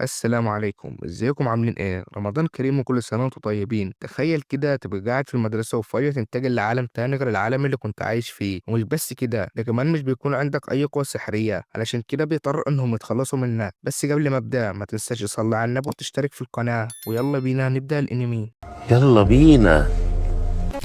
السلام عليكم، ازيكم عاملين ايه؟ رمضان كريم وكل سنة وانتم طيبين. تخيل كده تبقى قاعد في المدرسة وفجأة تنتقل لعالم تاني غير العالم اللي كنت عايش فيه، ومش بس كده، ده كمان مش بيكون عندك أي قوة سحرية، علشان كده بيضطروا إنهم يتخلصوا منك. بس قبل ما أبدأ ما تنساش تصلي على النبي وتشترك في القناة، ويلا بينا نبدأ الأنمي. يلا بينا.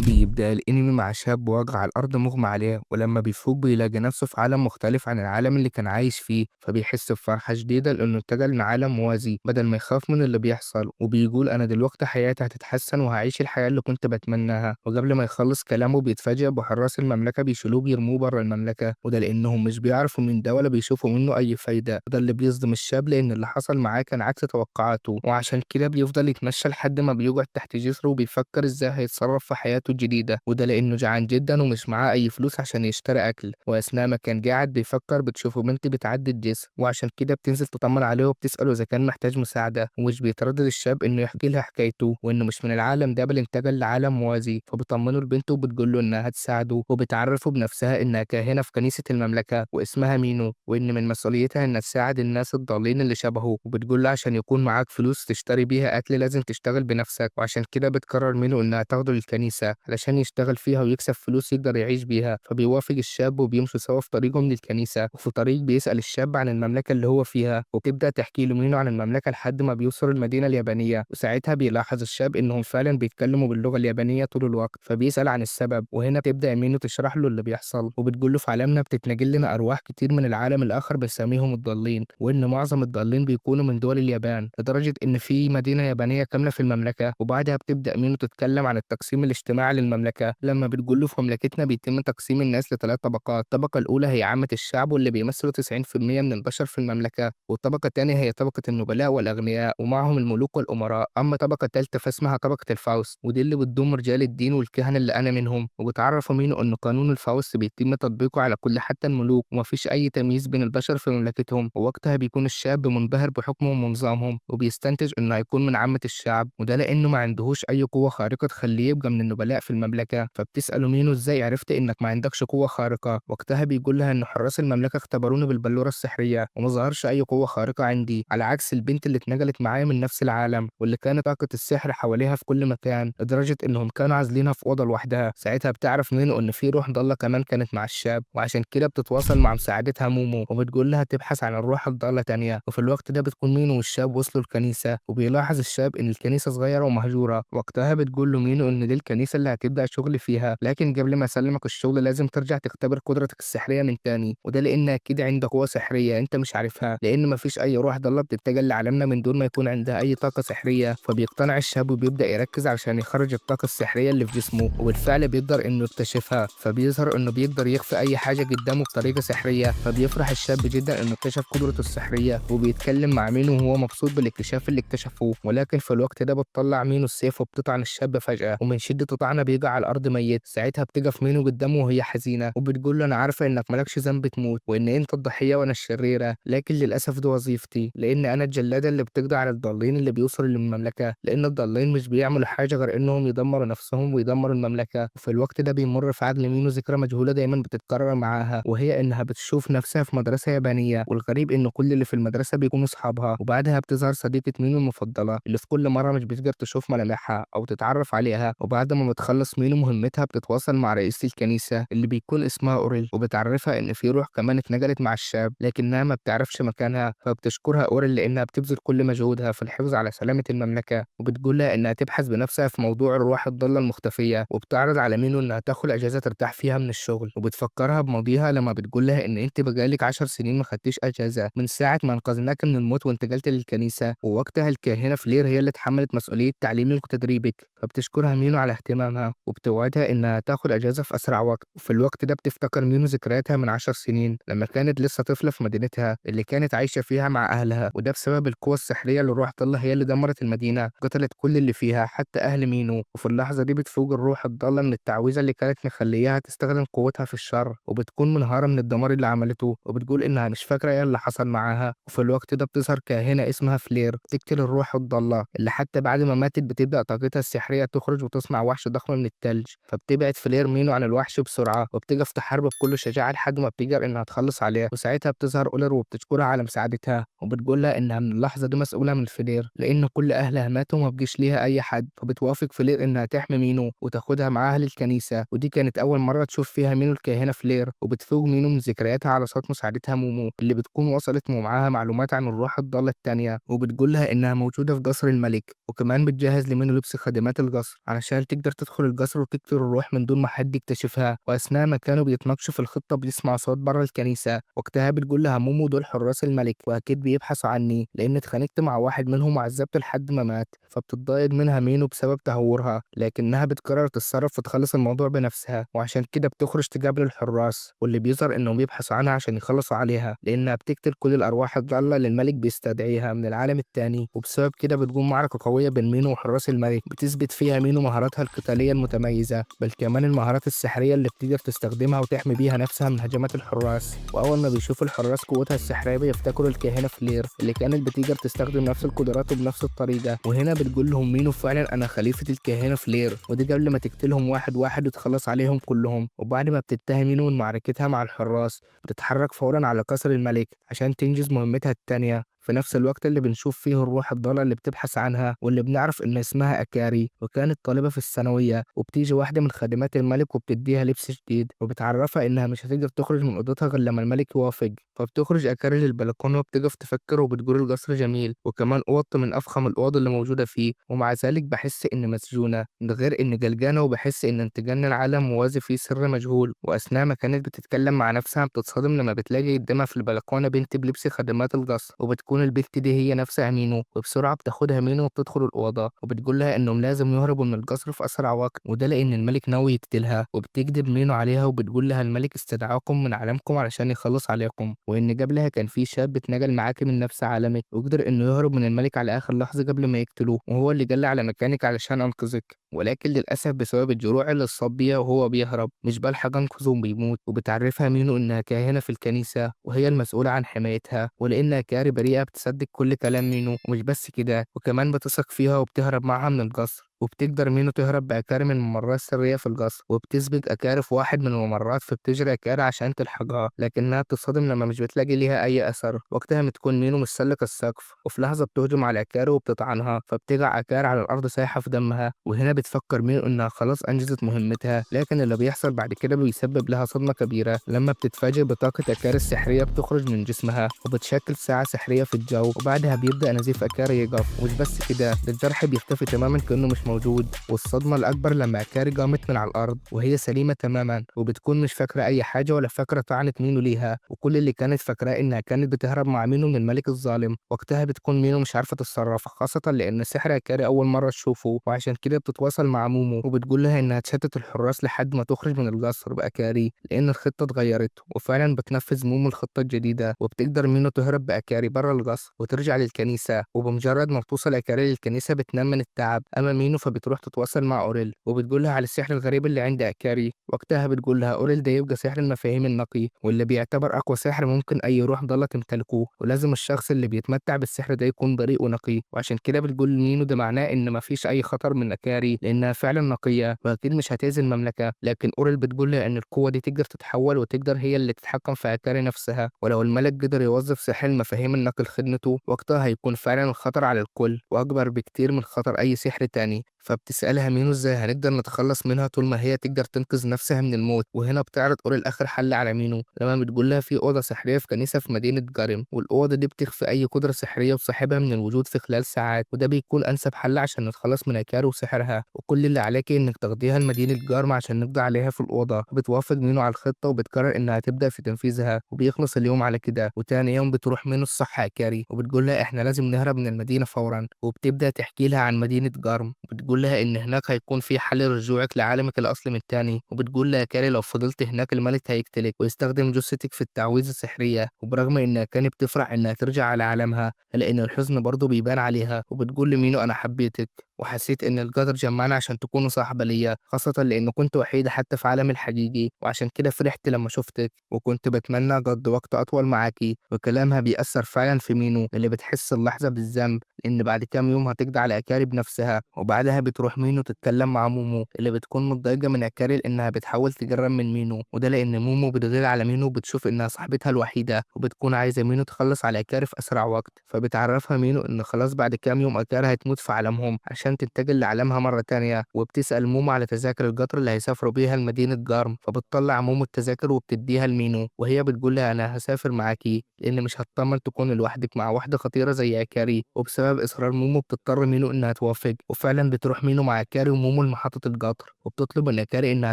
بيبدأ الأنمي مع شاب واقع على الأرض مغمى عليه، ولما بيفوق بيلاقي نفسه في عالم مختلف عن العالم اللي كان عايش فيه، فبيحس بفرحة شديدة لأنه انتقل من عالم موازي بدل ما يخاف من اللي بيحصل، وبيقول أنا دلوقتي حياتي هتتحسن وهعيش الحياة اللي كنت بتمناها. وقبل ما يخلص كلامه بيتفاجئ بحراس المملكة بيشيلوه بيرموه بره المملكة، وده لأنهم مش بيعرفوا من ده ولا بيشوفوا منه أي فايدة، وده اللي بيصدم الشاب لأن اللي حصل معاه كان عكس توقعاته، وعشان كده بيفضل يتمشى لحد ما بيقعد تحت جسره وبيفكر إزاي هيتصرف في حياته الجديدة، وده لأنه جعان جدًا ومش معاه أي فلوس عشان يشتري أكل، وأثناء ما كان قاعد بيفكر بتشوفه بنت بتعدي الجسر، وعشان كده بتنزل تطمن عليه وبتسأله إذا كان محتاج مساعدة، ومش بيتردد الشاب إنه يحكي لها حكايته وإنه مش من العالم ده بل انتقل لعالم موازي، فبتطمنه البنت وبتقول له إنها هتساعده، وبتعرفه بنفسها إنها كاهنة في كنيسة المملكة واسمها مينو، وإن من مسؤوليتها إنها تساعد الناس الضالين اللي شبهه، وبتقول له عشان يكون معاك فلوس تشتري بيها أكل لازم تشتغل بنفسك، وعشان كده بتقرر مينو إنها تاخده للكنيسة علشان يشتغل فيها ويكسب فلوس يقدر يعيش بيها، فبيوافق الشاب وبيمشوا سوا في طريقهم للكنيسة، وفي طريق بيسأل الشاب عن المملكة اللي هو فيها، وبتبدأ تحكي له مينو عن المملكة لحد ما بيوصلوا المدينة اليابانية، وساعتها بيلاحظ الشاب إنهم فعلا بيتكلموا باللغة اليابانية طول الوقت، فبيسأل عن السبب، وهنا بتبدأ مينو تشرح له اللي بيحصل، وبتقول له في عالمنا بتتنقل لنا أرواح كتير من العالم الآخر بنسميهم الضالين، وإن معظم الضالين بيكونوا من دول اليابان، لدرجة إن في مدينة يابانية كاملة في المملكة، وبعدها بتبدأ مينو تتكلم عن التقسيم الاجتماعي للمملكة، لما بتقول له في مملكتنا بيتم تقسيم الناس ل3 طبقات، الطبقة الأولى هي عامة الشعب واللي بيمثلوا 90% من البشر في المملكة، والطبقة التانية هي طبقة النبلاء والأغنياء ومعهم الملوك والأمراء، أما الطبقة التالتة فاسمها طبقة الفاوست، ودي اللي بتضم رجال الدين والكهنة اللي أنا منهم، وبتعرف مينو إن قانون الفاوست بيتم تطبيقه على كل حتى الملوك ومفيش أي تمييز بين البشر في مملكتهم، ووقتها بيكون الشاب منبهر بحكمهم ونظامهم وبيستنتج إنه هيكون من عامة الشعب، وده لأنه ما عندهوش أي قوة خارقة تخليه يبقى من النبلاء في المملكة، فبتسأله مينو إزاي عرفت إنك ما عندكش قوة خارقة؟ وقتها بيقول لها إن حراس المملكة اختبروني بالبلورة السحرية وما ظهرش أي قوة خارقة عندي، على عكس البنت اللي اتنقلت معايا من نفس العالم واللي كانت طاقة السحر حواليها في كل مكان لدرجة إنهم كانوا عازلينها في أوضة لوحدها، ساعتها بتعرف مينو إن في روح ضالة كمان كانت مع الشاب، وعشان كده بتتواصل مع مساعدتها مومو وبتقول لها تبحث عن الروح الضالة تانية، وفي الوقت ده بتكون مينو والشاب وصلوا الكنيسة، وبيلاحظ الشاب إن الكنيسة صغيرة ومهجورة، وقتها بتقول له مينو إن دي الكنيسة اللي هتبدأ شغل فيها، لكن قبل ما أسلمك الشغل لازم ترجع تختبر قدرتك السحرية من تاني، وده لأن أكيد عندك قوة سحرية أنت مش عارفها، لأن مفيش أي روح ضالة بتتجه لعالمنا من دون ما يكون عندها أي طاقة سحرية، فبيقتنع الشاب وبيبدأ يركز علشان يخرج الطاقة السحرية اللي في جسمه، وبالفعل بيقدر إنه يكتشفها، فبيظهر إنه بيقدر يخفي أي حاجة قدامه بطريقة سحرية، فبيفرح الشاب جدا إنه اكتشف قدرته السحرية، وبيتكلم مع مينو وهو مبسوط بالاكتشاف اللي اكتشفوه، ولكن في الوقت ده بتطلع مينو السيف وبتطعن الشاب فجأة، ومن شدة طعنه بيقع على الأرض ميت، ساعتها بتقف مينو قدامه وهي حزينة، وبتقول له أنا عارفة إنك مالكش ذنب تموت، وإن أنت الضحية وأنا الشريرة، لكن للأسف دي وظيفتي، لأن أنا الجلادة اللي بتقضي على الضالين اللي بيوصلوا للمملكة، لأن الضالين مش بيعملوا حاجة غير إنهم يدمروا نفسهم ويدمروا المملكة، وفي الوقت ده بيمر في عقل مينو ذكرى مجهولة دايما بتتكرر معاها، وهي إنها بتشوف نفسها في مدرسة يابانية، والغريب إن كل اللي في المدرسة بيكونوا أصحابها، وبعدها بتظهر صديقة مينو المفضلة اللي في كل مرة مش بتقدر تشوف ملامحها أو تتعرف عليها، وبعد ما بتخلص مينو مهمتها بتتواصل مع رئيسة الكنيسة اللي بيكون اسمها أوريل، وبتعرفها إن في روح كمان اتنقلت مع الشاب لكنها ما بتعرفش مكانها، فبتشكرها أوريل لأنها بتبذل كل مجهودها في الحفاظ على سلامة المملكة، وبتقول لها إنها تبحث بنفسها في موضوع الروح الضالة المختفية، وبتعرض على مينو إنها تاخد أجازة ترتاح فيها من الشغل، وبتفكرها بماضيها لما بتقول لها إن أنت بقالك 10 سنين ما خدتيش أجازة من ساعة ما أنقذناك من الموت وانتقلت للكنيسة، ووقتها الكاهنة فلير هي اللي اتحملت مسؤولية تعليمك وتدريبك، فبتشكرها مينو على اهتمامها وبتوعدها إنها تاخد أجازة في أسرع وقت، وفي الوقت ده بتفتكر مينو ذكرياتها من 10 سنين لما كانت لسه طفلة في مدينتها اللي كانت عايشة فيها مع أهلها، وده بسبب القوة السحرية اللي الروح الضالة هي اللي دمرت المدينة قتلت كل اللي فيها حتى أهل مينو، وفي اللحظة دي بتفوق الروح الضالة من التعويذة اللي كانت مخلياها تستخدم قوتها في الشر، وبتكون منهارة من الدمار اللي عملته، وبتقول إنها مش فاكرة إيه اللي حصل معاها، وفي الوقت ده بتظهر كاهنة اسمها فلير تقتل الروح الضالة اللي حتى بعد ما ماتت بتبدأ طاقتها السحرية السحرية تخرج وتصنع وحش ضخم من التلج، فبتبعد فلير مينو عن الوحش بسرعة وبتقف تحاربه بكل شجاعة لحد ما بتقدر إنها تخلص عليه، وساعتها بتظهر أولر وبتشكرها على مساعدتها وبتقولها إنها من اللحظة دي مسؤولة من فلير لأن كل أهلها ماتوا وما بقيش ليها أي حد، فبتوافق فلير إنها تحمي مينو وتاخدها معاها للكنيسة، ودي كانت أول مرة تشوف فيها مينو الكاهنة فلير، وبتفوق مينو من ذكرياتها على صوت مساعدتها مومو اللي بتكون وصلت ومعاها معلومات عن الروح الضالة التانية، وبتقولها إنها موجودة في قصر الملك، وكمان بتجهز لمينو لبس خادمات القصر علشان تقدر تدخل القصر وتقتل الروح من دون ما حد يكتشفها، وأثناء ما كانوا بيتناقشوا في الخطة بيسمع صوت بره الكنيسة، وقتها بتقول لها مومو دول حراس الملك وأكيد بيبحثوا عني لأن اتخانقت مع واحد منهم وعذبته لحد ما مات، فبتتضايق منها مينو بسبب تهورها لكنها بتقرر تتصرف وتخلص الموضوع بنفسها، وعشان كده بتخرج تقابل الحراس واللي بيظهر إنهم بيبحثوا عنها عشان يخلصوا عليها لأنها بتقتل كل الأرواح الضالة اللي الملك بيستدعيها من العالم التاني، وبسبب كده بتقوم معركة قوية بين مينو وحراس الملك بتثبت فيها مينو مهاراتها القتالية المتميزة بل كمان المهارات السحرية اللي بتقدر تستخدمها وتحمي بيها نفسها من هجمات الحراس، وأول ما بيشوفوا الحراس قوتها السحرية بيفتكروا الكاهنة فلير اللي كانت بتقدر تستخدم نفس القدرات وبنفس الطريقة، وهنا بتقول لهم مينو فعلا أنا خليفة الكاهنة فلير، ودي قبل ما تقتلهم واحد واحد وتخلص عليهم كلهم، وبعد ما بتنتهي مينو من معركتها مع الحراس بتتحرك فورا على قصر الملك عشان تنجز مهمتها التانية في نفس الوقت اللي بنشوف فيه الروح الضالة اللي بتبحث عنها واللي بنعرف إن اسمها أكاري وكانت طالبة في الثانوية، وبتيجي واحدة من خادمات الملك وبتديها لبس جديد وبتعرفها إنها مش هتقدر تخرج من أوضتها غير لما الملك يوافق، فبتخرج أكاري للبلكونة وبتقف تفكر وبتقول القصر جميل وكمان أوضته من أفخم الأوض اللي موجودة فيه، ومع ذلك بحس إني مسجونة ده غير إني قلقانة وبحس إن انتجان العالم موازي فيه سر مجهول، وأثناء ما كانت بتتكلم مع نفسها بتتصدم لما بتلاقي قدامها في البلكونة بنت بلبس خادمات القصر وبتكون البنت دي هي نفسها مينو، وبسرعة بتاخدها مينو وبتدخل الأوضة وبتقول لها إنهم لازم يهربوا من القصر في أسرع وقت وده لأن الملك ناوي يقتلها، وبتكذب مينو عليها وبتقول لها الملك استدعاكم من عالمكم علشان يخلص عليكم وإن قبلها كان في شاب اتنقل معاكي من نفس عالمك وقدر إنه يهرب من الملك على آخر لحظة قبل ما يقتلوه وهو اللي جلى على مكانك علشان أنقذك، ولكن للأسف بسبب الجروح اللي اتصاب بيها وهو بيهرب مش بلحق أنقذه وبيموت، وبتعرفها مينو إنها كاهنة في الكنيسة وهي المسؤولة عن حمايتها ولأنها كاري بريئة بتصدق كل كلام مينو، ومش بس كده وكمان بتثق فيها وبتهرب معاها من القصر، وبتقدر مينو تهرب بأكاري من الممرات السرية في القصر وبتسبق أكاري في واحد من الممرات فبتجري أكاري عشان تلحقها لكنها بتصطدم لما مش بتلاقي ليها أي أثر، وقتها بتكون مينو متسلق السقف وفي لحظة بتهجم على أكاري وبتطعنها فبتقع أكاري على الأرض سايحة في دمها، وهنا بتفكر مينو إنها خلاص أنجزت مهمتها لكن اللي بيحصل بعد كده بيسبب لها صدمة كبيرة لما بتتفاجئ بطاقة أكاري السحرية بتخرج من جسمها وبتشكل ساعة سحرية في الجو، وبعدها بيبدأ نزيف أكاري يقف ومش بس كده ده الجرح بيختفي تماما كأنه مش موجود، والصدمة الأكبر لما أكاري قامت من على الأرض وهي سليمة تماما وبتكون مش فاكرة أي حاجة ولا فاكرة طعنت مينو ليها، وكل اللي كانت فاكراه إنها كانت بتهرب مع مينو من الملك الظالم، وقتها بتكون مينو مش عارفة تتصرف خاصة لأن سحر أكاري أول مرة تشوفه وعشان كده بتتواصل مع مومو وبتقول لها إنها تشتت الحراس لحد ما تخرج من القصر بأكاري لأن الخطة اتغيرت، وفعلا بتنفذ مومو الخطة الجديدة وبتقدر مينو تهرب بأكاري بره القصر وترجع للكنيسة، وبمجرد ما بتوصل أكاري للكنيسة بتنام من التعب أما مينو فبتروح تتواصل مع أوريل وبتقول لها على السحر الغريب اللي عند أكاري، وقتها بتقول لها أوريل ده يبقى سحر المفاهيم النقي واللي بيعتبر أقوى سحر ممكن أي روح ضالة تمتلكه، ولازم الشخص اللي بيتمتع بالسحر ده يكون بريء ونقي، وعشان كده بتقول لمينو ده معناه إن مفيش أي خطر من أكاري لأنها فعلا نقية وأكيد مش هتأذي المملكة، لكن أوريل بتقول لها إن القوة دي تقدر تتحول وتقدر هي اللي تتحكم في أكاري نفسها، ولو الملك قدر يوظف سحر المفاهيم النقي لخدمته وقتها هيكون فعلا الخطر على الكل وأكبر بكتير من خطر أي سحر تاني، فبتسألها مينو إزاي هنقدر نتخلص منها طول ما هي تقدر تنقذ نفسها من الموت، وهنا بتعرض أوريل آخر حل على مينو لما بتقول لها في أوضة سحرية في كنيسة في مدينة جاريم والأوضة دي بتخفي أي قدرة سحرية وصاحبها من الوجود في خلال ساعات، وده بيكون أنسب حل عشان نتخلص من أكاري وسحرها، وكل اللي عليكي إنك تاخديها لمدينة جارم عشان نقضي عليها في الأوضة، بتوافق مينو على الخطة وبتقرر إنها تبدأ في تنفيذها وبيخلص اليوم على كده، وتاني يوم بتروح مينو الصح أكاري وبتقول لها إحنا لازم نهرب من المدينة فورا، وبتبدأ تحكي لها عن مدينة جارم وبتقول لها إن هناك هيكون في حل لرجوعك لعالمك الأصلي من تاني، وبتقول لها كاري لو فضلت هناك الملك هيقتلك ويستخدم جثتك في التعويذة السحرية، وبرغم إنها كانت بتفرح إنها ترجع على عالمها إلا إن الحزن برضه بيبان عليها، وبتقول لمينو أنا حبيتك وحسيت إن القدر جمعنا عشان تكونوا صاحبة ليا، خاصة لإن كنت وحيدة حتى في عالمي الحقيقي، وعشان كده فرحت لما شفتك وكنت بتمنى أقضي وقت أطول معاكي. وكلامها بيأثر فعلا في مينو اللي بتحس اللحظة بالذنب لأن بعد كام يوم هتقضي على أكاري بنفسها، وبعدها بتروح مينو تتكلم مع مومو اللي بتكون متضايقة من أكاري لأنها بتحاول تجرب من مينو، وده لأن مومو بتغير على مينو وبتشوف إنها صاحبتها الوحيدة وبتكون عايزة مينو تخلص على أكاري في أسرع وقت. فبتعرفها مينو إن خلاص بعد كام يوم أكاري هتموت في عالمهم عشان تنتقل لعالمها مرة تانية، وبتسأل مومو على تذاكر القطر اللي هيسافروا بيها لمدينة جارم، فبتطلع مومو التذاكر وبتديها لمينو وهي بتقول لها أنا هسافر معاكي لأن مش هتطمن تكون لوحدك مع واحدة خطيرة زي أكاري. وبسبب إصرار مومو بتضطر مينو إنها توافق، وفعلا بتروح مينو مع أكاري ومومو لمحطة القطر وبتطلب من أكاري إنها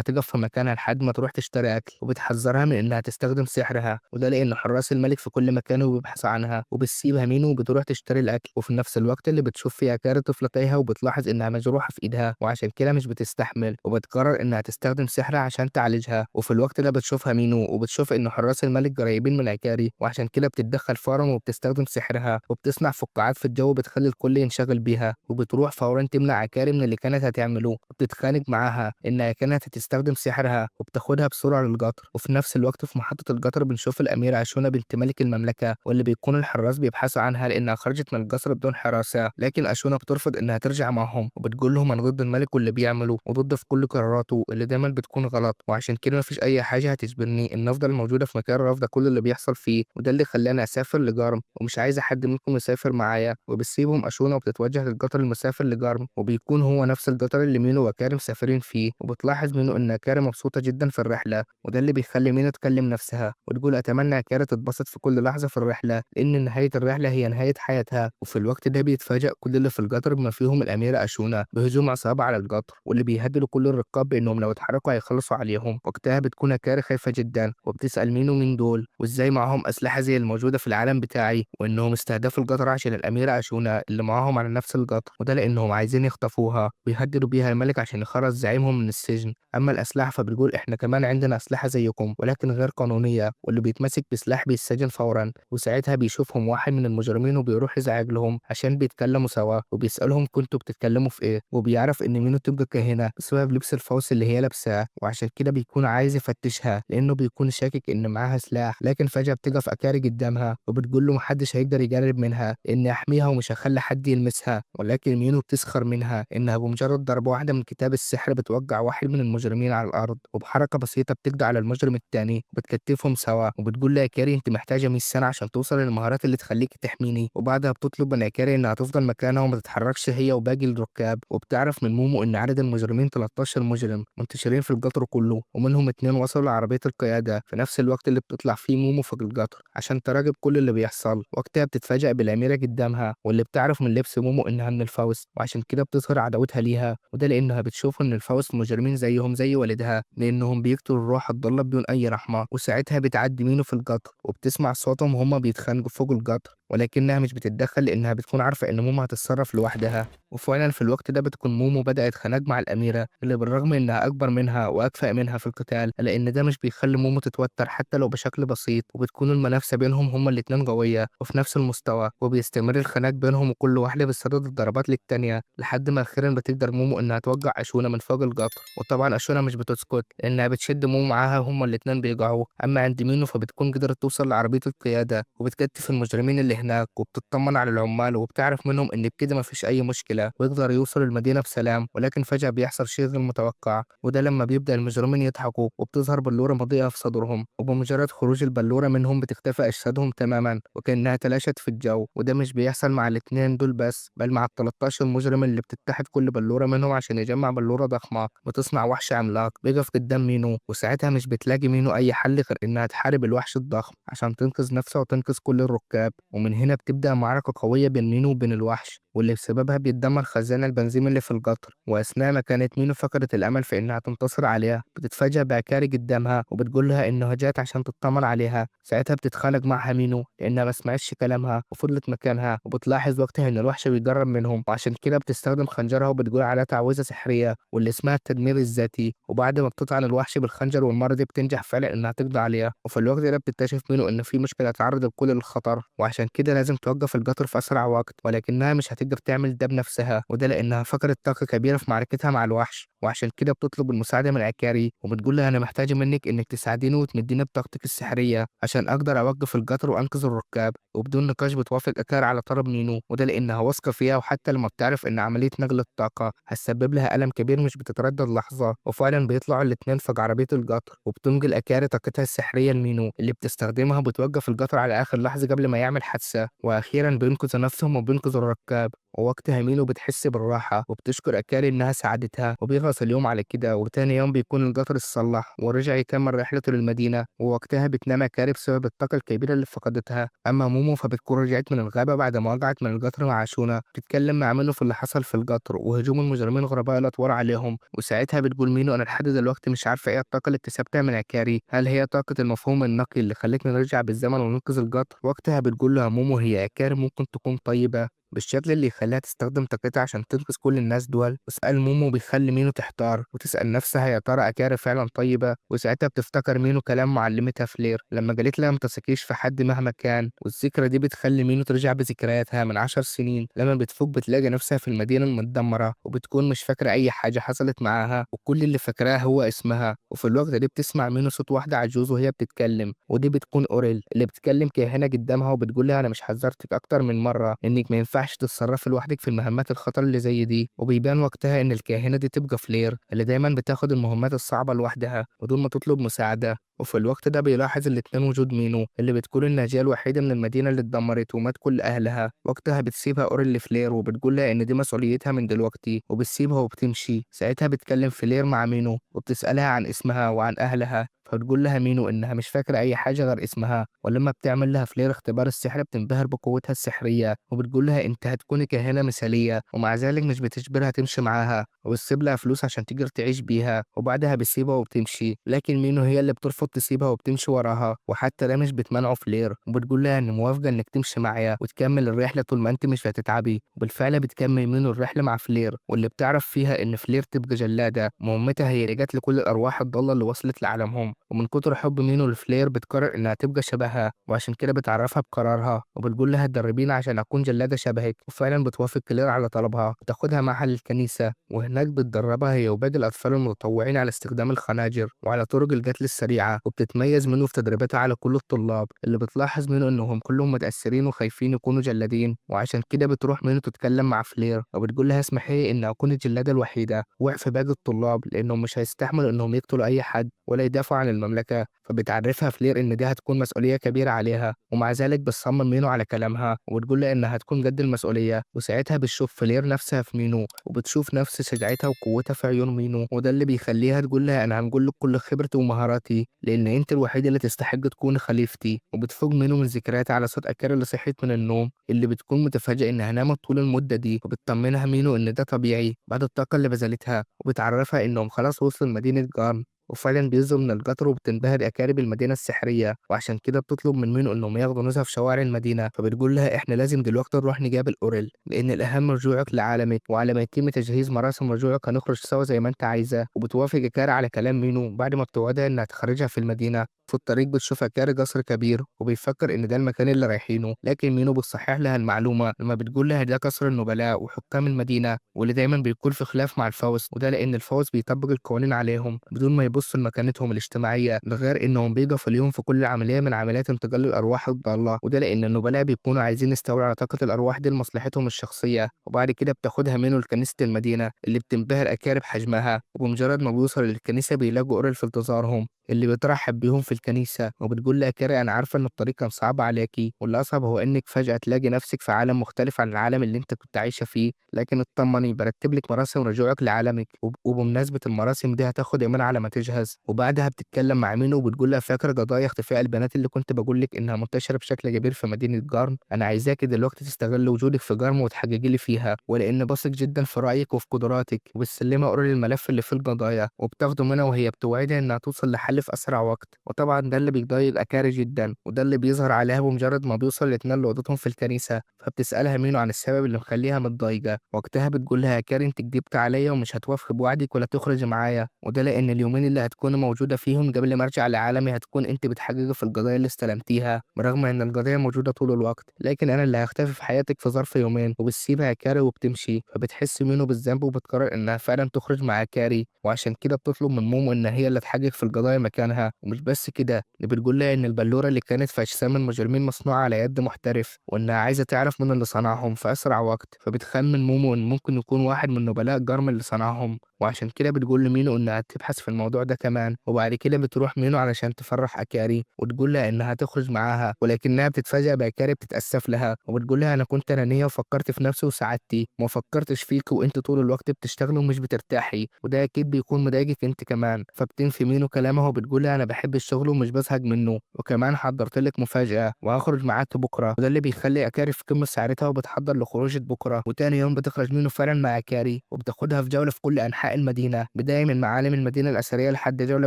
تقف في مكانها لحد ما تروح تشتري أكل، وبتحذرها من إنها تستخدم سحرها، وده لأن حراس الملك في كل مكان وبيبحثوا عنها. وبتسيبها مينو وبتروح تشتري الأكل، وفي نفس الوقت اللي بتشوف فيه أكاري طفلة تايهة وبتلاحظ إنها مجروحة في إيدها وعشان كده مش بتستحمل، وبتقرر إنها تستخدم سحرها عشان تعالجها. وفي الوقت ده بتشوفها مينو وبتشوف إن حراس الملك قريبين من أكاري وعشان كده بتتدخل فورا وبتستخدم سحرها وبتصنع فقاعات في الجو بتخلي الكل ينشغل بيها، وبتروح فورا تمنع أكاري من اللي كانت هتعمله وبتتخانق معاها إنها كانت هتستخدم سحرها وبتاخدها بسرعة للقطر. وفي نفس الوقت في محطة القطر بنشوف الأميرة أشونا بنت ملك المملكة واللي بيكون الحراس بيبحثوا عنها لأنها خرجت من القصر بدون حراسة، لكن أشونا بترفض إنها ترجع معهم وبتقول لهم أنا ضد الملك واللي بيعمله وضد في كل قراراته اللي دايما بتكون غلط، وعشان كده مفيش أي حاجة هتجبرني إن أفضل موجودة في مكان رافضة كل اللي بيحصل فيه، وده اللي خلاني أسافر لجارم ومش عايزة حد منكم يسافر معايا. وبتسيبهم أشونا وبتتوجه للقطر المسافر لجارم، وبيكون هو نفس القطر اللي مينو وكارم مسافرين فيه، وبتلاحظ مينو إن كارم مبسوطة جدا في الرحلة، وده اللي بيخلي مينو تكلم نفسها وتقول أتمنى كارم تتبسط في كل لحظة في الرحلة لأن نهاية الرحلة هي نهاية حياتها. وفي الوقت ده بيتفاجأ كل اللي في القطر بما فيهم الأميرة أشونا بهجوم عصابة على القطر واللي بيهددوا كل الركاب بإنهم لو اتحركوا هيخلصوا عليهم. وقتها بتكون كاري خايفة جدا وبتسأل مينو مين دول وإزاي معاهم أسلحة زي الموجودة في العالم بتاعي، وإنهم استهدفوا القطر عشان الأميرة أشونا اللي معاهم على نفس القطر، وده لأنهم عايزين يخطفوها ويهددوا بيها الملك عشان يخرج زعيمهم من السجن. أما الأسلحة فبتقول إحنا كمان عندنا أسلحة زيكم ولكن غير قانونية، واللي بيتمسك بسلاح بيتسجن فورا. وساعتها بيشوفهم واحد من المجرمين وبيروح يزعج لهم عشان بيتكلموا سوا وبيسألهم كنتوا بتتكلموا في إيه، وبيعرف إن مينو تبقى كاهنة بسبب لبس الفوس اللي هي لابساه، وعشان كده بيكون عايز يفتشها لأنه بيكون شاكك إن معاها سلاح. لكن فجأة بتقف أكاري قدامها وبتقول له محدش هيقدر يقرب منها إني أحميها ومش هخلي حد يلمسها، ولكن مينو بتسخر منها إنها بمجرد ضربة واحدة من كتاب السحر بتوقع واحد من المجرمين على الأرض، وبحركة بسيطة بتقضي على المجرم التاني وبتكتفهم سوا، وبتقول لأكاري أنت محتاجة 100 سنة عشان توصل للمهارات اللي تخليكي تحميني. وبعدها بتطلب من أكاري إنها تفضل مكانها وما تتحركش هي وباقي الركاب، وبتعرف من مومو إن عدد المجرمين 13 مجرم منتشرين في القطر كله ومنهم 2 وصلوا لعربية القيادة في نفس الوقت اللي بتطلع فيه مومو فوق القطر عشان تراقب كل اللي بيحصل. وقتها بتتفاجأ بالأميرة قدامها واللي بتعرف من لبس مومو إنها من الفاوست، وعشان كده بتظهر عداوتها ليها، وده لأنها بتشوف إن الفاوست مجرمين زيهم زي والدها لأنهم بيقتلوا الروح الضالة بدون أي رحمة. وساعتها بتعدي مينو في القطر وبتسمع صوتهم وهما بيتخانقوا فوق القطر، ولكنها مش بتتدخل لأنها بتكون عارفة إن مومو هتتصرف لوحدها. وفعلا في الوقت ده بتكون مومو بدأت خناق مع الأميرة اللي بالرغم إنها أكبر منها وأكفأ منها في القتال إلا إن ده مش بيخلي مومو تتوتر حتى لو بشكل بسيط، وبتكون المنافسة بينهم هما الاتنين قوية وفي نفس المستوى، وبيستمر الخناق بينهم وكل واحدة بتسدد الضربات للتانية لحد ما أخيرا بتقدر مومو إنها توقع أشونا من فوق القطر. وطبعا أشونا مش بتسكت لأنها بتشد مومو معاها هما الاتنين بيقعوا. أما عند مينو فبتكون قدرت توصل لعربية القيادة وبتكتف المجرمين اللي هناك وبتطمن على العمال وبتعرف منهم إن بكده مفيش أي مشكلة ويقدر يوصل المدينة بسلام، ولكن فجأة بيحصل شيء غير متوقع، وده لما بيبدأ المجرمين يضحكوا وبتظهر بلورة مضيئة في صدرهم، وبمجرد خروج البلورة منهم بتختفي أجسادهم تماما وكأنها تلاشت في الجو. وده مش بيحصل مع الاتنين دول بس بل مع ال13 مجرم اللي بتتحد كل بلورة منهم عشان يجمع بلورة ضخمة وتصنع وحش عملاق بيقف قدام مينو. وساعتها مش بتلاقي مينو أي حل غير إنها تحارب الوحش الضخم عشان تنقذ نفسها وتنقذ كل الركاب. ومن هنا بتبدأ معركة قوية بين مينو وبين الوحش واللي بسببها بيتدمر خزان البنزين اللي في القطر. وأثناء ما كانت مينو فقدت الأمل في إنها تنتصر عليها بتتفاجأ بعكاري قدامها وبتقول لها إنها جات عشان تطمن عليها. ساعتها بتتخانق معها مينو لأنها ما سمعتش كلامها وفضلت مكانها، وبتلاحظ وقتها إن الوحش بيجرب منهم وعشان كده بتستخدم خنجرها وبتقول عليها تعويذة سحرية واللي اسمها التدمير الذاتي. وبعد ما بتطعن الوحش بالخنجر والمرة دي بتنجح فعلا إنها تقضي عليها. وفي الوقت ده بتكتشف مينو إن في مشكلة تعرض الكل للخطر وعشان كده لازم توقف القطر في أسرع وقت، ولكنها مش تقدر تعمل ده بنفسها، وده لإنها فقدت طاقة كبيرة في معركتها مع الوحش، وعشان كده بتطلب المساعدة من عكاري وبتقول له أنا محتاجة منِّك إنِّك تساعديني وتمدّيني بطاقتِك السحرية عشان أقدر أوقّف القطر وأنقذ الركاب، وبدون نقاش بتوافق عكاري على طلب مينو، وده لإنها واثقة فيها وحتى لمّا بتعرف إن عملية نقل الطاقة هتسبب لها ألم كبير مش بتتردد لحظة، وفعلًا بيطلعوا الاتنين فوق عربية القطر، وبتنقل عكاري طاقتها السحرية لمينو اللي بتستخدمها وبتوقّف القطر على آخر لحظة قبل ما يعمل حادثة، وأخيرًا بينقذوا نفسهم وبينقذوا الركاب. ووقتها مينو بتحس بالراحة وبتشكر أكاري إنها ساعدتها وبيخلص اليوم على كده، وتاني يوم بيكون القطر اتصلح ورجع يكمل رحلته للمدينة، ووقتها بتنام أكاري بسبب الطاقة الكبيرة اللي فقدتها. أما مومو فبتكون رجعت من الغابة بعد ما وقعت من القطر مع شونا، بتتكلم مع مينو في اللي حصل في القطر وهجوم المجرمين غرباء الأطوار عليهم، وساعتها بتقول مينو أنا لحد دلوقتي مش عارفة إيه الطاقة اللي اكتسبتها من أكاري، هل هي طاقة المفهوم النقي اللي خلتني نرجع بالزمن وننقذ القطر؟ وقتها بتقول له يا مومو هي أكاري ممكن تكون طيبة بالشكل اللي يخلّيها تستخدم طاقتها عشان تنقذ كل الناس دول، وسؤال مومو بيخلّي مينو تحتار وتسأل نفسها يا ترى أكاري فعلًا طيبة؟ وساعتها بتفتكر مينو كلام معلمتها فلير لمّا قالت لها ما تثقيش في حد مهما كان، والذكرى دي بتخلّي مينو ترجع بذكرياتها من 10 سنين، لمّا بتفوق بتلاقي نفسها في المدينة المتدمرة وبتكون مش فاكرة أي حاجة حصلت معاها، وكل اللي فاكراه هو اسمها، وفي الوقت ده بتسمع مينو صوت واحدة عجوز وهي بتتكلم، ودي بتكون أوريل اللي بتكلم كاهنة قدامها وبتقول لها أنا مش حذرتِك أكتر من مرة إنِك ما ينفعش تتصرفي لوحدِك في المهمات الخطر اللي زي دي، وبيبان وقتها إن الكاهنة دي تبقى فلير اللي دايمًا بتاخد المهمات الصعبة لوحدها بدون ما تطلب مساعدة، وفي الوقت ده بيلاحظ الاتنين وجود مينو اللي بتكون الناجية الوحيدة من المدينة اللي اتدمرت ومات كل أهلها، وقتها بتسيبها أوريل لفلير وبتقول لها إن دي مسؤوليتها من دلوقتي وبتسيبها وبتمشي، ساعتها بتكلم فلير مع مينو وبتسألها عن اسمها وعن أهلها، فبتقول لها مينو إنها مش فاكرة أي حاجة غير اسمها، ولما بتعمل لها فلير اختبار السحر بتنبهر بقوتها السحرية وبتقول لها أنتِ هتكوني كاهنة مثالية، ومع ذلك مش بتجبرها تمشي معاها وبتسيب لها فلوس عشان تقدر تعيش بيها، وبعدها بتسيبها وبتمشي، لكن مينو هي اللي بترفض تسيبها وبتمشي وراها، وحتى ده مش بتمنعه فلير وبتقول لها إن موافقة إنك تمشي معايا وتكمل الرحلة طول ما أنتِ مش هتتعبي، وبالفعل بتكمل مينو الرحلة مع فلير واللي بتعرف فيها إن فلير تبقى جلادة مهمتها هي إيجاد لكل الأرواح الضالة اللي وصلت لعالمهم، ومن كتر حب مينو لفلير بتقرر إنها تبقى شبهها وعشان كده بتعرفها بقرارها وبتقول لها اتدربيني عشان أكون جلادة شبهك، وفعلا بتوافق كلير على طلبها وتاخدها معاها للكنيسة وهناك بتدربها هي وباقي الأطفال المتطوعين على استخدام الخناجر وعلى طرق القتل السريعة، وبتتميز منه في تدريباتها على كل الطلاب اللي بتلاحظ منه إنهم كلهم متأثرين وخايفين يكونوا جلادين، وعشان كده بتروح منه تتكلم مع فلير وبتقول لها اسمحي لي إن أكون الجلادة الوحيدة وقف باقي الطلاب لأنهم مش هيستحملوا إنهم يقتلوا أي حد ولا يدافعوا عن المملكة، فبتعرفها فلير إن دي هتكون مسؤولية كبيرة عليها، ومع ذلك بتصمم مينو على كلامها وبتقول لها إنها هتكون قد المسؤولية، وساعتها بتشوف فلير نفسها في مينو وبتشوف نفس شجاعتها وقوتها في عيون مينو، وده اللي بيخليها تقول لها أنا هنقول لك كل خبرتي ومهاراتي لأن أنت الوحيدة اللي تستحق تكون خليفتي، وبتفوق مينو من ذكرياتها على صوت أكاري اللي صحيت من النوم اللي بتكون متفاجئة إنها نامت طول المدة دي، وبتطمنها مينو إن ده طبيعي بعد الطاقة اللي بذلتها، وبتعرفها إنهم خلاص وصلوا لمدينة جارن وفعلا بينزلوا من القطر وبتنبهر أكاري بالمدينة السحرية وعشان كده بتطلب من مينو إنهم ياخدوا نزهة في شوارع المدينة، فبتقول لها إحنا لازم دلوقتي نروح نقابل أوريل لأن الأهم رجوعك لعالمك وعلى ما يتم تجهيز مراسم رجوعك هنخرج سوا زي ما أنت عايزة، وبتوافق أكاري على كلام مينو بعد ما بتوعدها إنها تخرجها في المدينة. في الطريق بتشوف أكاري قصر كبير وبيفكر إن ده المكان اللي رايحينه، لكن مينو بتصحح لها المعلومة لما بتقول لها ده قصر النبلاء وحكام المدينة واللي دايما بيكون في خلاف مع الفوز، وده لأن الفوز بيطبق القوانين عليهم بدون ما يبصوا لمكانتهم الاجتماعية، ده غير إنهم بيقفوا اليوم في كل عملية من عمليات انتقال الأرواح الضالة، وده لأن النبلاء بيكونوا عايزين يستولوا على طاقة الأرواح دي لمصلحتهم الشخصية، وبعد كده بتاخدها مينو لكنيسة المدينة اللي بتنبهر أكاري بحجمها، وبمجرد ما بيوصلوا للكنيسة بيلاقوا أوريل في انتظارهم اللي بترحب بيهم في الكنيسة وبتقول لها كاري أنا عارفة إن الطريق كان صعب عليكي واللي أصعب هو إنك فجأة تلاقي نفسك في عالم مختلف عن العالم اللي أنت كنت عايشة فيه، لكن اطمني برتب لك مراسم رجوعك لعالمك وبمناسبة المراسم دي هتاخد يومين على ما تجهز، وبعدها بتتكلم مع مينو وبتقول لها فاكرة قضايا اختفاء البنات اللي كنت بقول لك إنها منتشرة بشكل كبير في مدينة جارن؟ أنا عايزاكي دلوقتي تستغل وجودك في جارن وتحققي لي فيها ولأن بثق جدا في رأيك وفي قدراتك، وبتسلمها أوريل الملف اللي فيه القضايا وبتاخده منها وهي بتوعدها إنها توصل لحل بيحل في أسرع وقت، وطبعًا ده اللي بيضايق أكاري جدًا، وده اللي بيظهر عليها بمجرد ما بيوصل الاتنين لأوضتهم في الكنيسة، فبتسألها مينو عن السبب اللي مخلّيها متضايقة، وقتها بتقول لها: "يا كاري أنتِ كدبتِ عليَّ ومش هتوفي بوعدِك ولا تخرجي معايا، وده لإن اليومين اللي هتكوني موجودة فيهم قبل ما أرجع لعالمي هتكون أنتِ بتحققي في القضايا اللي استلمتيها، برغم إن القضية موجودة طول الوقت، لكن أنا اللي هاختفي في حياتِك في ظرف يومين." وبتسيبها يا كاري وبتمشي، فبتحس مينو بالذنب وبتقرر إنها فعلًا تخرج مع كاري، وعشان كده بتطلب من مومو إن هي اللي تحقق في القضايا مكانها، ومش بس كده، دي بتقول لها إن البلورة اللي كانت في أجسام المجرمين مصنوعة على يد محترف، وإنها عايزة تعرف مين اللي صنعهم في أسرع وقت، فبتخمن مومو إن ممكن يكون واحد من نبلاء جرم اللي صنعهم، وعشان كده بتقول لمينو إنها تبحث في الموضوع ده كمان، وبعد كده بتروح مينو علشان تفرح أكاري، وتقول لها إنها تخرج معاها، ولكنها بتتفاجأ بأكاري بتتأسف لها، وبتقول لها: "أنا كنت أنانية وفكرت في نفسي وسعادتي، وما فكرتش فيكِ وأنتِ طول الوقت بتشتغلي ومش بترتاحي، وده أكيد بيكون مضايقِك أنتِ كمان." فبتنفي مينو كلامها وبتقول لها: "أنا باحب الشغل ومش بازهق منه، وكمان حضّرت لِك مفاجأة وهاخرج معاكِ بكرة." وده اللي بيخلّي أكاري في قمة سعادتها وبتحضّر لخروجة بكرة، وتاني يوم بتخرج مينو فعلًا مع أكاري، وبتاخدها في جولة في كل أنحاء المدينة، بداية من معالم المدينة الأثرية لحد جولة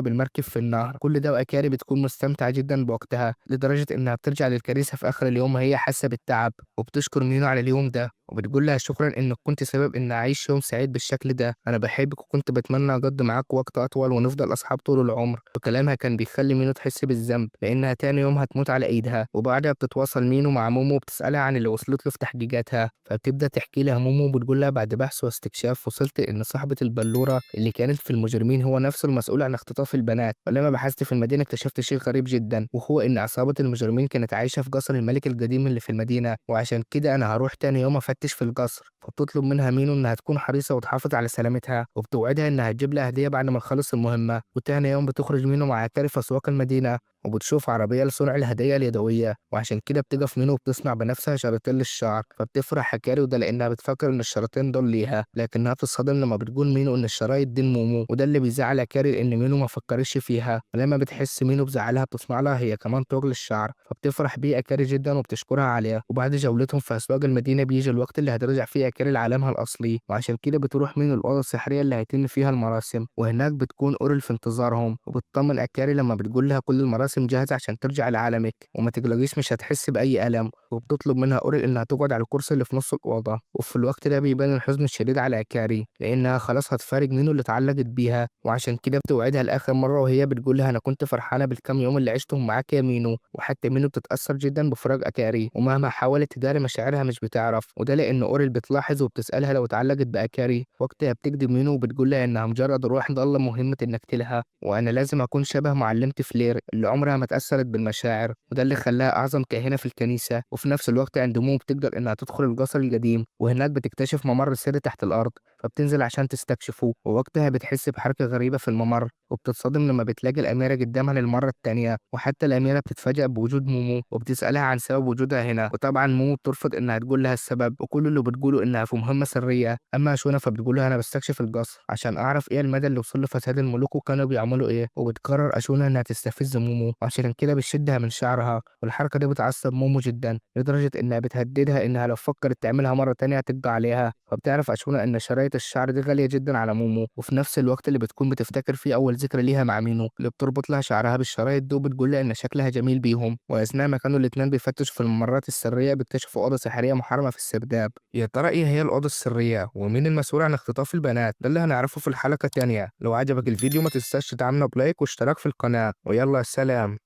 بالمركب في النهر، كل ده وأكاري بتكون مستمتعة جدًا بوقتها، لدرجة إنها بترجع للكنيسة في آخر اليوم وهي حاسة بالتعب، وبتشكر مينو على اليوم ده، وبتقول لها: "شكرًا إنِّك كنتِ سبب إني أعيش يوم سعيد بالشكل ده، أنا باحبِك وكنت باتمنى أقضّي معاكِ وقت أطول ونفضل أصحاب طول العمر." وكلامها كان بيخلّي مينو تحس بالذنب، لإنها تاني يوم هتموت على إيدها، وبعدها بتتواصل مينو مع مومو وبتسألها عن اللي وصلت له في تحقيقاتها، فبتبدأ تحكي لها مومو وبتقول لها: "بعد بحث واستكشاف وصلت إن صاحبة البلورة اللي كانت في المجرمين هو نفسه المسؤول عن اختطاف البنات، ولمّا بحثت في المدينة اكتشفت شيء غريب جدًا، وهو إن عصابة المجرمين كانت عايشة في قصر الملك القديم اللي في المدينة، وعشان كده أنا هاروح تاني يوم أفتش في القصر." فبتطلب منها مينو إنها تكون حريصة وتحافظ على سلامتها، وبتوعدها إنها تجيب لها هدية بعد ما تخلص المهمة، وتاني يوم بتخرج مينو مع عكاري في أسواق المدينة، وبتشوف عربية لصنع الهدايا اليدوية، وعشان كده بتقف مينو وبتصنع بنفسها شريطين للشعر، فبتفرح هكاري وده لأنها بتفكر إن الشريطين دول ليها، لكنها بتتصدم لما بتقول مينو إن الشرايط دي لمومو، وده اللي بيزعل هكاري لأن مينو ما فكرتش فيها، ولما بتحس مينو بزعلها بتصنع لها هي كمان توج للشعر، فبتفرح بيه هكاري جدا وبتشكرها عليها، وبعد جولتهم في أسواق المدينة بيجي الوقت اللي هترجع فيه هكاري لعالمها الأصلي، وعشان كده بتروح مينو الأوضة السحرية اللي هيتم فيها المراسم، وهناك بتكون أوريل في انتظارهم، وبتطمن هكاري لما بتقول لها كل المراسم جاهزة عشان ترجع لعالمك، وما تقلقيش مش هتحسي بأي ألم، وبتطلب منها أوريل إنها تقعد على الكرسي اللي في نص الأوضة، وفي الوقت ده بيبان الحزن الشديد على هكاري لأنها خلاص هتفارق مينو اللي اتعلقت بيها، وعشان كده بتوعدها لآخر مرة وهي بتقول لها: "أنا كنت فرحانة بالكام يوم اللي عشتهم معاك يا مينو." وحتى مينو بتتأثر جدا بفراق هكاري، ومهما حاولت تداري مشاعرها مش بتعرف، وده لأن أوريل بتلاحظ وبتسألها لو اتعلقت بهكاري، وقتها بتكدب مينو وبتقول لها إنها مجرد روح ضالة مهمة إنك تقتلها، وأنا لازم أكون شبه معلمتي فلير اللي عمرها ما اتأثرت بالمشاعر، وده اللي خلاها أعظم كاهنة في الكنيسة، وفي نفس الوقت عند مومو بتقدر إنها تدخل القصر القديم، وهناك بتكتشف ممر سري تحت الأرض، فبتنزل عشان تستكشفه، ووقتها بتحس بحركة غريبة في الممر، وبتتصدم لما بتلاقي الأميرة قدامها للمرة التانية، وحتى الأميرة بتتفاجأ بوجود مومو وبتسألها عن سبب وجودها هنا، وطبعا مومو بترفض إنها تقول لها السبب، وكل اللي بتقوله إنها في مهمة سرية، أما شونا فبتقول لها: "أنا بستكشف القصر عشان أعرف إيه المدى اللي وصل له فساد الملوك وكانوا بيعملوا إيه." وبتقرر أشونا إنها تستفز مومو وعشان كده بتشدها من شعرها، والحركة دي بتعصب مومو جدا لدرجة إنها بتهددها إنها لو فكرت تعملها مرة تانية هتقضي عليها، فبتعرف أشونا إن شرايط الشعر دي غالية جدا على مومو، وفي نفس الوقت اللي بتكون بتفتكر فيه أول ذكرى ليها مع مينو اللي بتربط لها شعرها بالشرايط دي، وبتقول لها إن شكلها جميل بيهم، وأثناء ما كانوا الاتنين بيفتشوا في الممرات السرية بيكتشفوا أوضة سحرية محرمة في السرداب. يا ترى إيه هي الأوضة السرية ومين المسؤول عن اختطاف البنات؟ ده اللي هنعرفه في الحلقة التانية. لو عجبك الفيديو ما تنساش تدعمنا بلايك واشتراك في القناة، ويلا سلام.